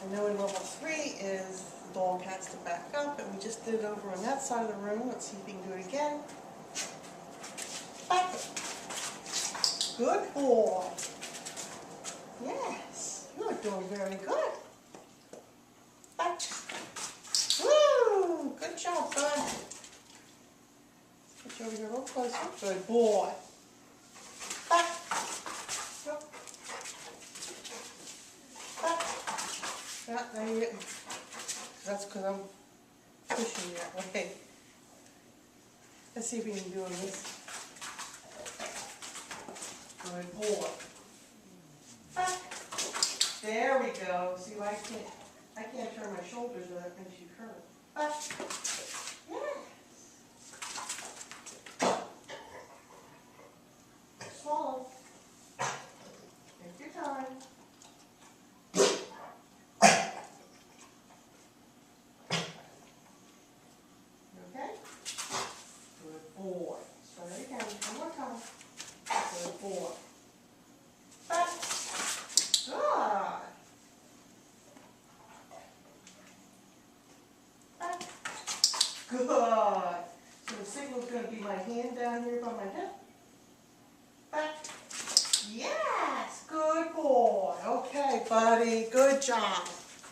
I know in level 3 is the dog has to back up, and we just did it over on that side of the room. Let's see if we can do it again. Back. Good boy. Yes, you're doing very good. Back. Woo! Good job, bud. Put you over here a little closer. Good boy. Back. Yep. Back. Yeah, now you're getting. That's because I'm pushing you that way. Let's see if we can do this. Good boy. Back. There we go. See, I can't turn my shoulders, but that makes you curl. Back. Yes. Swallow. Take your time. You okay? Good boy. Try it again. One more time. Good boy. Back. Good. Back. Good. So the signal's going to be my hand down here by my hip. Back. Yes. Good boy. Okay, buddy. Good job.